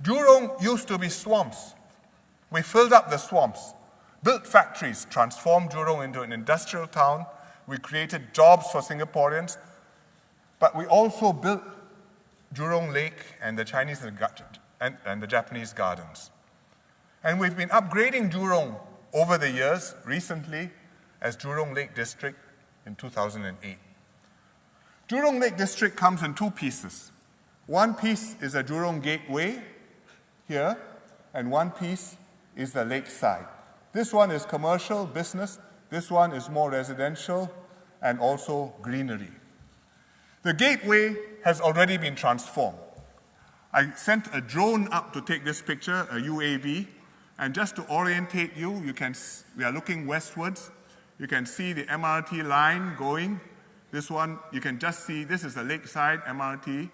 Jurong used to be swamps. We filled up the swamps, built factories, transformed Jurong into an industrial town. We created jobs for Singaporeans, but we also built Jurong Lake and the Chinese and the Japanese gardens. And we've been upgrading Jurong over the years, recently as Jurong Lake District in 2008. Jurong Lake District comes in two pieces. One piece is a Jurong Gateway here, and one piece is the lakeside. This one is commercial, business. This one is more residential and also greenery. The gateway has already been transformed. I sent a drone up to take this picture, a UAV, and just to orientate you, we are looking westwards. You can see the MRT line going. This one, you can just see, this is the Lakeside MRT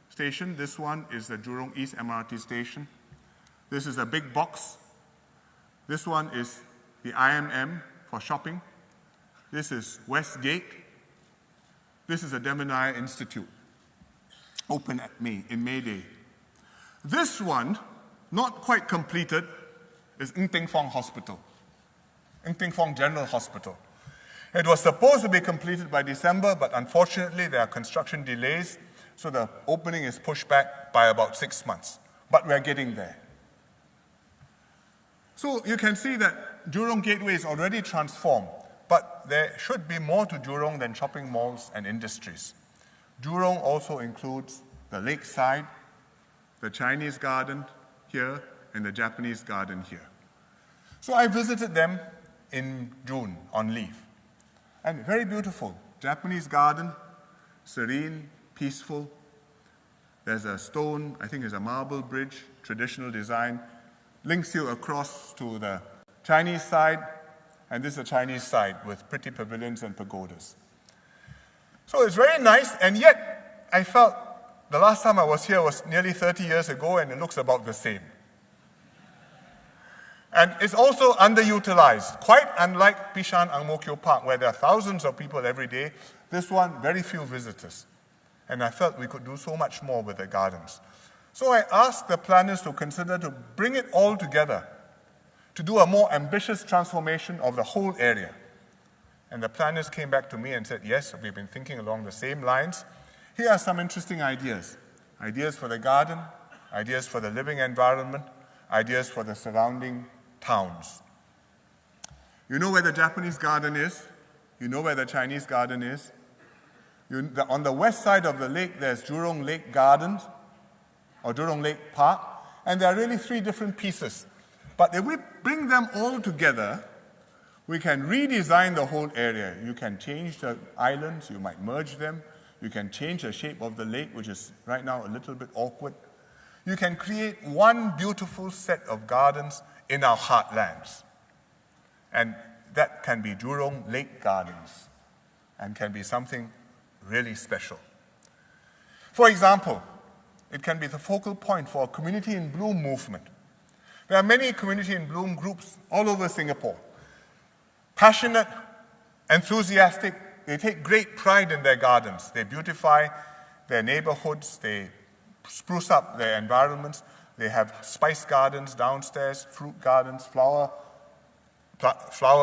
station. This one is the Jurong East MRT station. This is a big box. This one is the IMM for shopping. This is Westgate. This is the Demonai Institute, open in May Day. This one, not quite completed, is Ng Teng Fong Hospital, Ng Teng Fong General Hospital. It was supposed to be completed by December, but unfortunately there are construction delays, so the opening is pushed back by about 6 months. But we're getting there. So you can see that Jurong Gateway is already transformed, but there should be more to Jurong than shopping malls and industries. Jurong also includes the lakeside, the Chinese garden here, and the Japanese garden here. So I visited them in June on leave. And very beautiful. Japanese garden, serene, peaceful. There's a stone, I think it's a marble bridge, traditional design, links you across to the Chinese side, and this is the Chinese side with pretty pavilions and pagodas. So it's very nice, and yet I felt the last time I was here was nearly 30 years ago, and it looks about the same. And it's also underutilized. Quite unlike Bishan Ang Mo Kio Park, where there are thousands of people every day, this one, very few visitors. And I felt we could do so much more with the gardens. So I asked the planners to consider to bring it all together, to do a more ambitious transformation of the whole area. And the planners came back to me and said, yes, we've been thinking along the same lines. Here are some interesting ideas. Ideas for the garden, ideas for the living environment, ideas for the surrounding towns. You know where the Japanese garden is. You know where the Chinese garden is. On the west side of the lake, there's Jurong Lake Garden, or Jurong Lake Park, and there are really three different pieces. But if we bring them all together, we can redesign the whole area. You can change the islands, you might merge them. You can change the shape of the lake, which is right now a little bit awkward. You can create one beautiful set of gardens in our heartlands. And that can be Jurong Lake Gardens and can be something really special. For example, it can be the focal point for a Community in Bloom movement. There are many Community in Bloom groups all over Singapore. Passionate, enthusiastic, they take great pride in their gardens. They beautify their neighborhoods, they spruce up their environments. They have spice gardens downstairs, fruit gardens, flower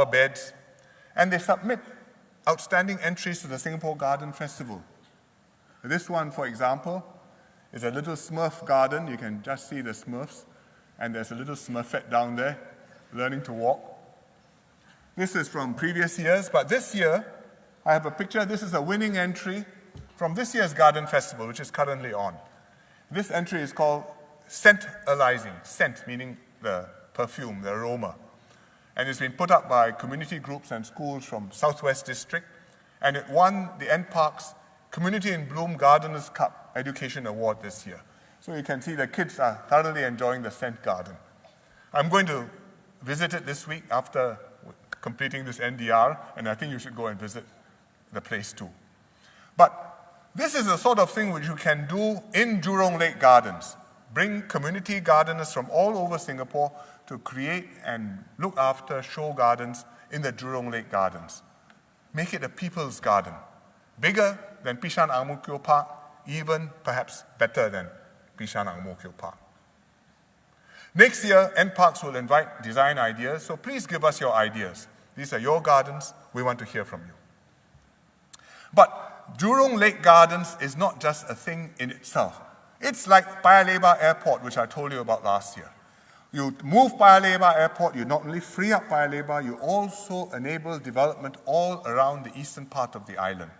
beds, and they submit outstanding entries to the Singapore Garden Festival. This one, for example, is a little Smurf garden. You can just see the Smurfs, and there's a little Smurfette down there learning to walk. This is from previous years, but this year I have a picture. This is a winning entry from this year's Garden Festival, which is currently on. This entry is called Scent-alizing, scent meaning the perfume, the aroma. And it's been put up by community groups and schools from Southwest District, and it won the NParks Community in Bloom Gardeners' Cup Education Award this year. So you can see the kids are thoroughly enjoying the scent garden. I'm going to visit it this week after completing this NDR, and I think you should go and visit the place too. But this is the sort of thing which you can do in Jurong Lake Gardens. Bring community gardeners from all over Singapore to create and look after show gardens in the Jurong Lake Gardens. Make it a people's garden, bigger than Bishan Ang Mo Kio Park, even perhaps better than Bishan Ang Mo Kio Park. Next year, NParks will invite design ideas, so please give us your ideas. These are your gardens. We want to hear from you. But Jurong Lake Gardens is not just a thing in itself. It's like Paya Lebar Airport, which I told you about last year. You move Paya Lebar Airport, you not only free up Paya Lebar, you also enable development all around the eastern part of the island.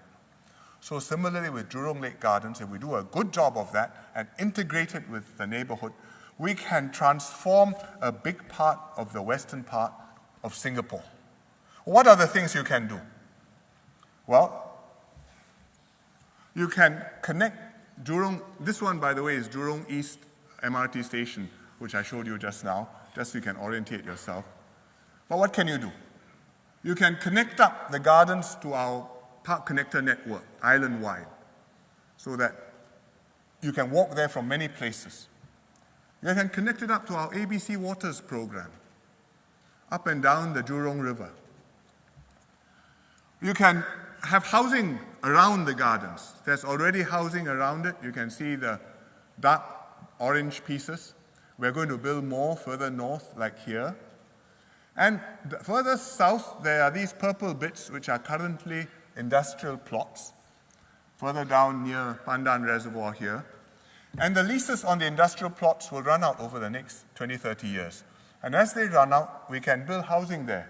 So similarly with Jurong Lake Gardens, if we do a good job of that and integrate it with the neighborhood, we can transform a big part of the western part of Singapore. What are the things you can do? Well, you can connect Jurong, this one, by the way, is Jurong East MRT station, which I showed you just now, just so you can orientate yourself. But what can you do? You can connect up the gardens to our park connector network, island-wide, so that you can walk there from many places. You can connect it up to our ABC Waters program, up and down the Jurong River. You can have housing around the gardens. There's already housing around it. You can see the dark orange pieces. We're going to build more further north, like here. And further south, there are these purple bits, which are currently industrial plots, further down near Pandan Reservoir here. And the leases on the industrial plots will run out over the next 20, 30 years. And as they run out, we can build housing there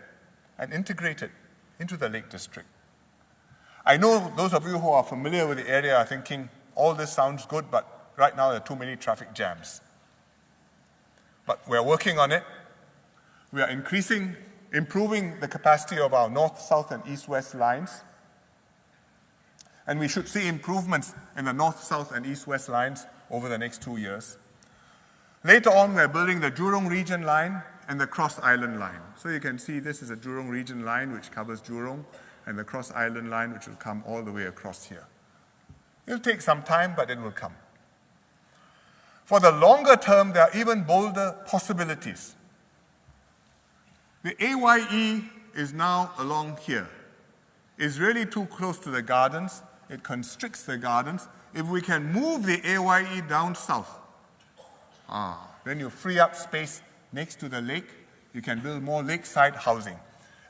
and integrate it into the Lake District. I know those of you who are familiar with the area are thinking, all this sounds good, but right now there are too many traffic jams. But we're working on it. We are improving the capacity of our north, south, and east-west lines. And we should see improvements in the north, south, and east-west lines over the next 2 years. Later on, we're building the Jurong Region line and the Cross Island line. So you can see this is a Jurong Region line, which covers Jurong, and the Cross Island line, which will come all the way across here. It'll take some time, but it will come. For the longer term, there are even bolder possibilities. The AYE is now along here. It's really too close to the gardens. It constricts the gardens. If we can move the AYE down south, then you free up space next to the lake. You can build more lakeside housing.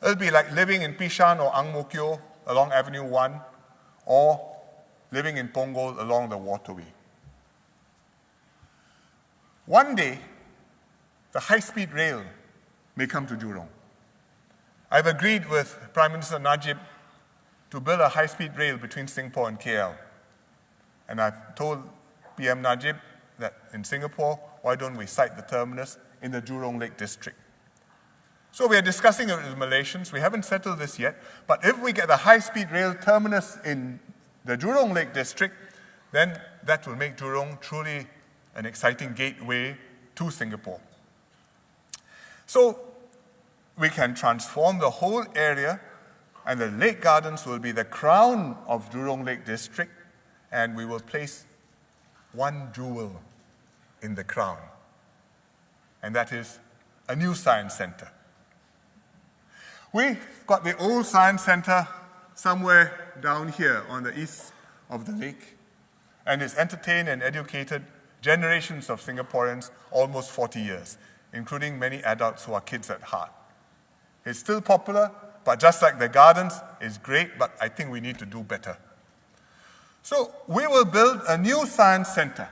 It'll be like living in Bishan or Ang Mo Kio along Avenue 1, or living in Punggol along the waterway. One day, the high-speed rail may come to Jurong. I've agreed with Prime Minister Najib to build a high-speed rail between Singapore and KL. And I've told PM Najib that in Singapore, why don't we site the terminus in the Jurong Lake District? So we are discussing it with Malaysians. We haven't settled this yet. But if we get a high-speed rail terminus in the Jurong Lake District, then that will make Jurong truly an exciting gateway to Singapore. So we can transform the whole area, and the Lake Gardens will be the crown of Jurong Lake District, and we will place one jewel in the crown, and that is a new science center. We've got the old science center somewhere down here on the east of the lake, and it's entertained and educated generations of Singaporeans almost 40 years, including many adults who are kids at heart. It's still popular, but just like the gardens, it's great, but I think we need to do better. So we will build a new science center,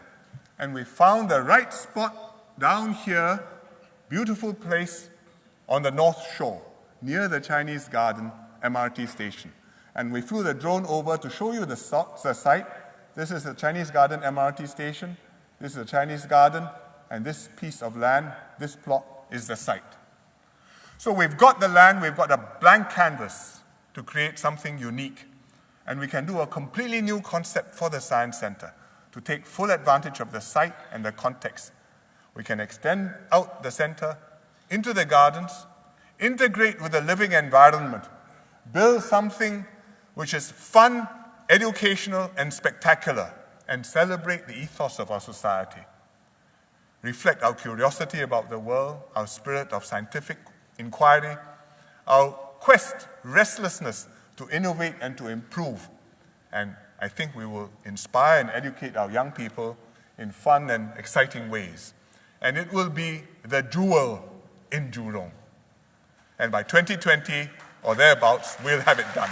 and we found the right spot down here, beautiful place on the North Shore, near the Chinese Garden MRT station. And we flew the drone over to show you the site. This is the Chinese Garden MRT station. This is the Chinese Garden, and this piece of land, this plot, is the site. So we've got the land, we've got a blank canvas to create something unique. And we can do a completely new concept for the Science Center to take full advantage of the site and the context. We can extend out the center into the gardens, integrate with the living environment, build something which is fun, educational, and spectacular, and celebrate the ethos of our society. Reflect our curiosity about the world, our spirit of scientific inquiry, our quest, restlessness to innovate and to improve. And I think we will inspire and educate our young people in fun and exciting ways. and it will be the jewel in Jurong. And by 2020 or thereabouts, we'll have it done.